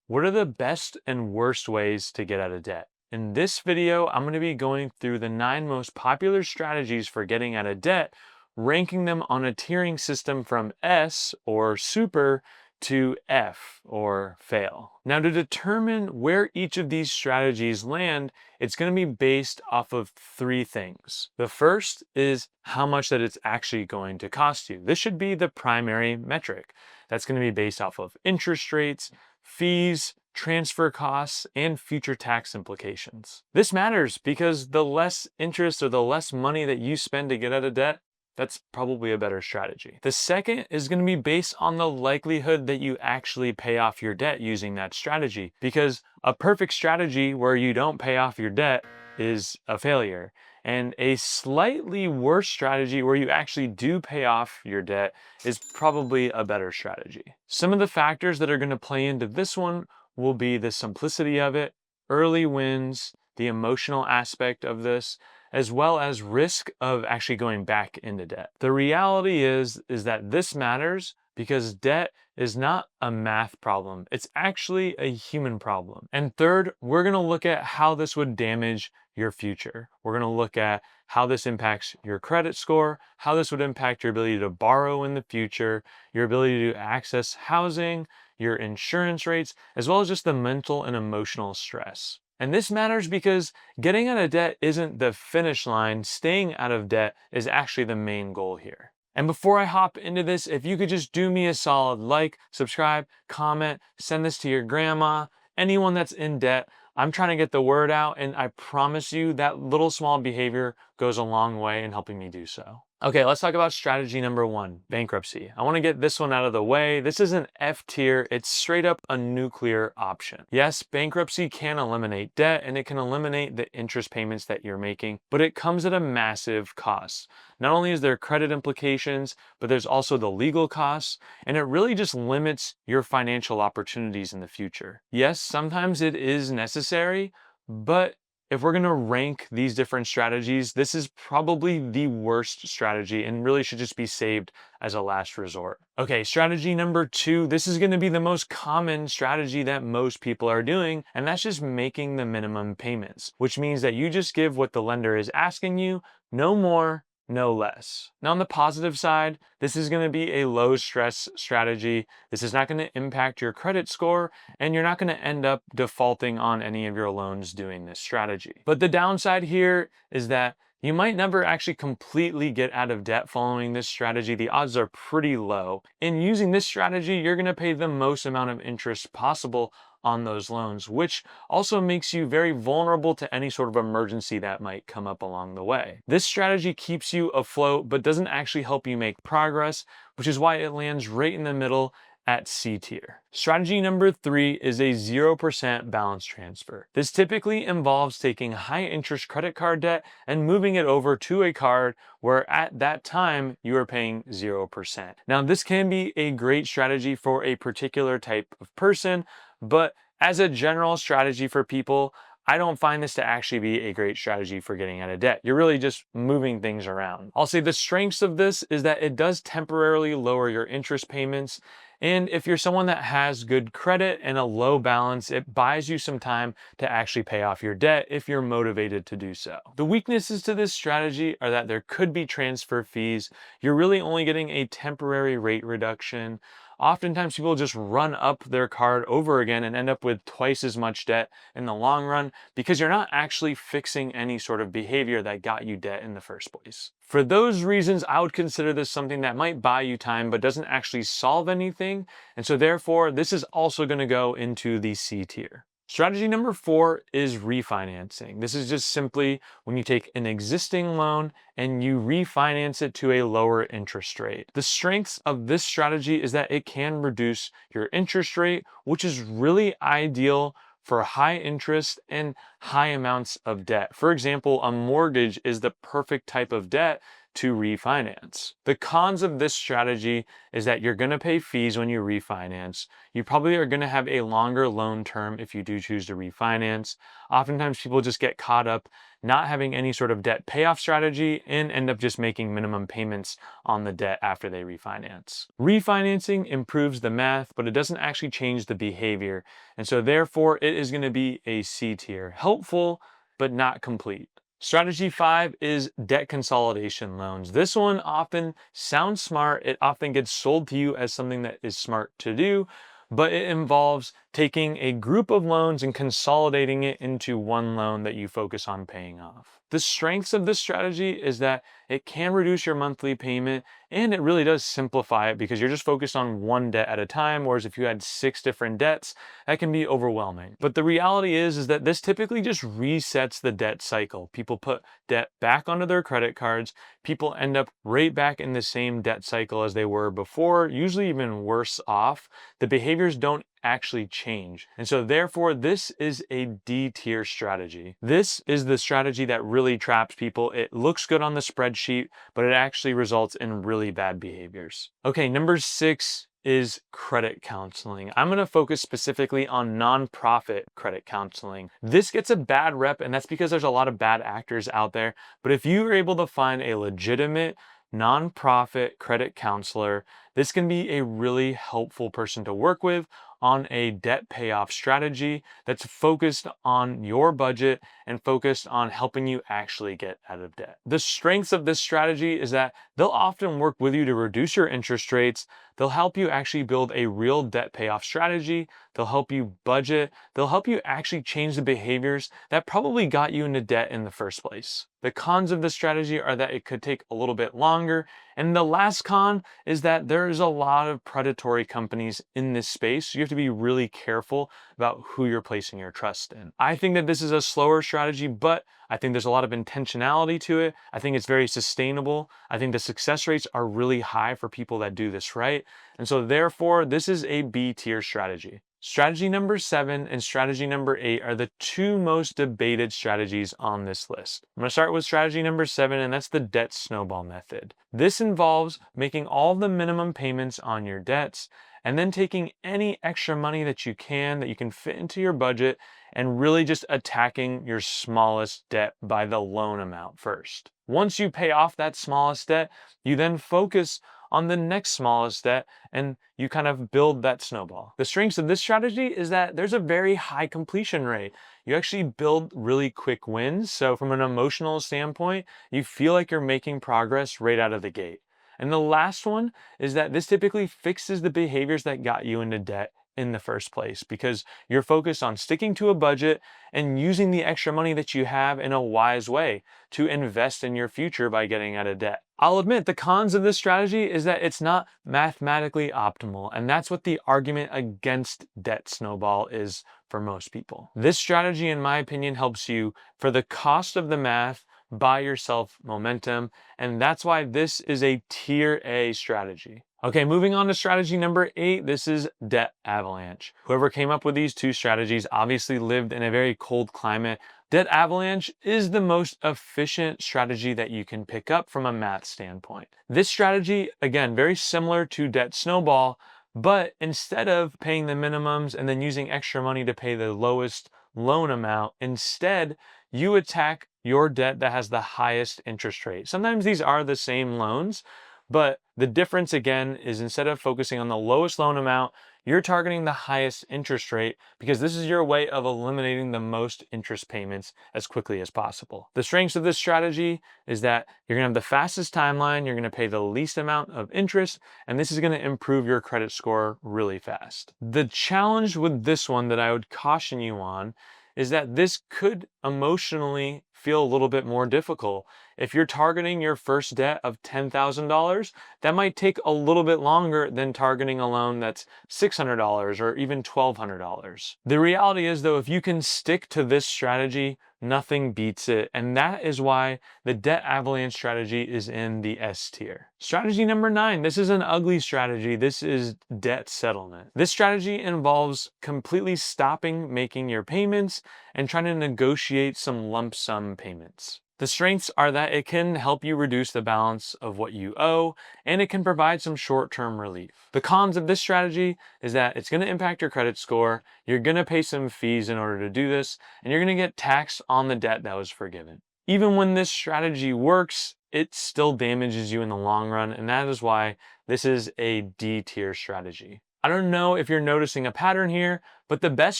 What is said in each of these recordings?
What are the best and worst ways to get out of debt? In this video, I'm going to be going through the 9 most popular strategies for getting out of debt, ranking them on a tiering system from S or super to F or fail. Now, to determine where each of these strategies land, it's going to be based off of 3 things. The first is how much that it's actually going to cost you. This should be the primary metric. That's going to be based off of interest rates, fees, transfer costs, and future tax implications. This matters because the less interest or the less money that you spend to get out of debt, that's probably a better strategy. The second is going to be based on the likelihood that you actually pay off your debt using that strategy, because a perfect strategy where you don't pay off your debt is a failure. And a slightly worse strategy where you actually do pay off your debt is probably a better strategy. Some of the factors that are going to play into this one will be the simplicity of it, early wins, the emotional aspect of this, as well as risk of actually going back into debt. The reality is that this matters because debt is not a math problem. It's actually a human problem. And third, we're going to look at how this would damage your future. We're going to look at how this impacts your credit score, how this would impact your ability to borrow in the future, your ability to access housing, your insurance rates, as well as just the mental and emotional stress. And this matters because getting out of debt isn't the finish line. Staying out of debt is actually the main goal here. And before I hop into this, if you could just do me a solid like, subscribe, comment, send this to your grandma, anyone that's in debt. I'm trying to get the word out, and I promise you that little small behavior goes a long way in helping me do so. Okay, let's talk about strategy number 1, bankruptcy. I want to get this one out of the way. This is an F tier. It's straight up a nuclear option. Yes, bankruptcy can eliminate debt and it can eliminate the interest payments that you're making, but it comes at a massive cost. Not only is there credit implications, but there's also the legal costs, and it really just limits your financial opportunities in the future. Yes, sometimes it is necessary, but if we're going to rank these different strategies, this is probably the worst strategy and really should just be saved as a last resort. Okay, strategy number 2, this is going to be the most common strategy that most people are doing, and that's just making the minimum payments, which means that you just give what the lender is asking you, no more, no less. Now, on the positive side, this is going to be a low stress strategy. This is not going to impact your credit score, and you're not going to end up defaulting on any of your loans doing this strategy. But the downside here is that you might never actually completely get out of debt following this strategy. The odds are pretty low. In using this strategy, you're going to pay the most amount of interest possible on those loans, which also makes you very vulnerable to any sort of emergency that might come up along the way. This strategy keeps you afloat, but doesn't actually help you make progress, which is why it lands right in the middle at C tier. Strategy number 3 is a 0% balance transfer. This typically involves taking high interest credit card debt and moving it over to a card where at that time you are paying 0%. Now, this can be a great strategy for a particular type of person, but as a general strategy for people, I don't find this to actually be a great strategy for getting out of debt. You're really just moving things around. I'll say the strengths of this is that it does temporarily lower your interest payments. And if you're someone that has good credit and a low balance, it buys you some time to actually pay off your debt if you're motivated to do so. The weaknesses to this strategy are that there could be transfer fees. You're really only getting a temporary rate reduction. Oftentimes people just run up their card over again and end up with twice as much debt in the long run because you're not actually fixing any sort of behavior that got you debt in the first place. For those reasons, I would consider this something that might buy you time but doesn't actually solve anything, and so therefore this is also going to go into the C tier. Strategy number 4 is refinancing. This is just simply when you take an existing loan and you refinance it to a lower interest rate. The strengths of this strategy is that it can reduce your interest rate, which is really ideal for high interest and high amounts of debt. For example, a mortgage is the perfect type of debt to refinance. The cons of this strategy is that you're going to pay fees when you refinance. You probably are going to have a longer loan term if you do choose to refinance. Oftentimes people just get caught up not having any sort of debt payoff strategy and end up just making minimum payments on the debt after they refinance. Refinancing improves the math, but it doesn't actually change the behavior. And so therefore it is going to be a C tier. Helpful, but not complete. Strategy 5 is debt consolidation loans. This one often sounds smart. It often gets sold to you as something that is smart to do, but it involves taking a group of loans and consolidating it into one loan that you focus on paying off. The strengths of this strategy is that it can reduce your monthly payment and it really does simplify it because you're just focused on one debt at a time, whereas if you had 6 different debts, that can be overwhelming. But the reality is that this typically just resets the debt cycle. People put debt back onto their credit cards. People end up right back in the same debt cycle as they were before, usually even worse off. The behaviors don't actually change. And so therefore, this is a D tier strategy. This is the strategy that really traps people. It looks good on the spreadsheet, but it actually results in really bad behaviors. Okay, number 6 is credit counseling. I'm going to focus specifically on nonprofit credit counseling. This gets a bad rep, and that's because there's a lot of bad actors out there. But if you are able to find a legitimate nonprofit credit counselor, this can be a really helpful person to work with on a debt payoff strategy that's focused on your budget and focused on helping you actually get out of debt. The strengths of this strategy is that they'll often work with you to reduce your interest rates. They'll help you actually build a real debt payoff strategy. They'll help you budget. They'll help you actually change the behaviors that probably got you into debt in the first place. The cons of this strategy are that it could take a little bit longer. And the last con is that there's a lot of predatory companies in this space. So you have to be really careful about who you're placing your trust in. I think that this is a slower strategy, but I think there's a lot of intentionality to it. I think it's very sustainable. I think the success rates are really high for people that do this right. And so therefore, this is a B tier strategy. Strategy number 7 and strategy number 8 are the 2 most debated strategies on this list. I'm going to start with strategy number 7, and that's the debt snowball method. This involves making all the minimum payments on your debts and then taking any extra money that you can fit into your budget and really just attacking your smallest debt by the loan amount first. Once you pay off that smallest debt, you then focus on the next smallest debt and you kind of build that snowball. The strengths of this strategy is that there's a very high completion rate. You actually build really quick wins. So from an emotional standpoint, you feel like you're making progress right out of the gate. And the last one is that this typically fixes the behaviors that got you into debt in the first place because you're focused on sticking to a budget and using the extra money that you have in a wise way to invest in your future by getting out of debt. I'll admit the cons of this strategy is that it's not mathematically optimal, and that's what the argument against debt snowball is for most people. This strategy, in my opinion, helps you for the cost of the math buy yourself momentum, and that's why this is a tier A strategy. Okay, moving on to strategy number 8, this is debt avalanche. Whoever came up with these 2 strategies obviously lived in a very cold climate. Debt avalanche is the most efficient strategy that you can pick up from a math standpoint. This strategy, again, very similar to debt snowball, but instead of paying the minimums and then using extra money to pay the lowest loan amount, instead you attack your debt that has the highest interest rate. Sometimes these are the same loans, but the difference again is instead of focusing on the lowest loan amount, you're targeting the highest interest rate because this is your way of eliminating the most interest payments as quickly as possible. The strengths of this strategy is that you're going to have the fastest timeline, you're going to pay the least amount of interest, and this is going to improve your credit score really fast. The challenge with this one that I would caution you on is that this could emotionally feel a little bit more difficult. If you're targeting your first debt of $10,000, that might take a little bit longer than targeting a loan that's $600 or even $1,200. The reality is though, if you can stick to this strategy, nothing beats it. And that is why the debt avalanche strategy is in the S tier. Strategy number 9, this is an ugly strategy. This is debt settlement. This strategy involves completely stopping making your payments and trying to negotiate some lump sum payments. The strengths are that it can help you reduce the balance of what you owe, and it can provide some short-term relief. The cons of this strategy is that it's going to impact your credit score, you're going to pay some fees in order to do this, and you're going to get taxed on the debt that was forgiven. Even when this strategy works, it still damages you in the long run, and that is why this is a D tier strategy. I don't know if you're noticing a pattern here, but the best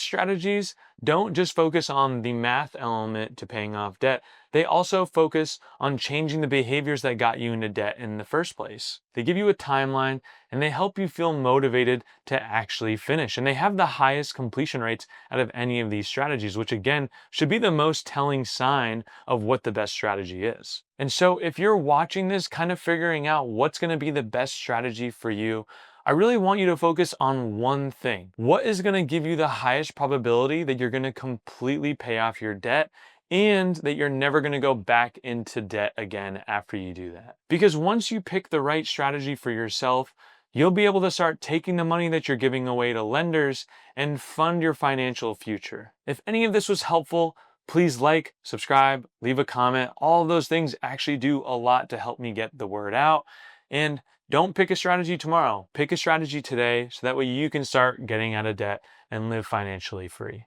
strategies don't just focus on the math element to paying off debt. They also focus on changing the behaviors that got you into debt in the first place. They give you a timeline and they help you feel motivated to actually finish. And they have the highest completion rates out of any of these strategies, which again should be the most telling sign of what the best strategy is. And so if you're watching this, kind of figuring out what's going to be the best strategy for you, I really want you to focus on one thing. What is going to give you the highest probability that you're going to completely pay off your debt and that you're never going to go back into debt again after you do that? Because once you pick the right strategy for yourself, you'll be able to start taking the money that you're giving away to lenders and fund your financial future. If any of this was helpful, please like, subscribe, leave a comment. All of those things actually do a lot to help me get the word out. And don't pick a strategy tomorrow. Pick a strategy today so that way you can start getting out of debt and live financially free.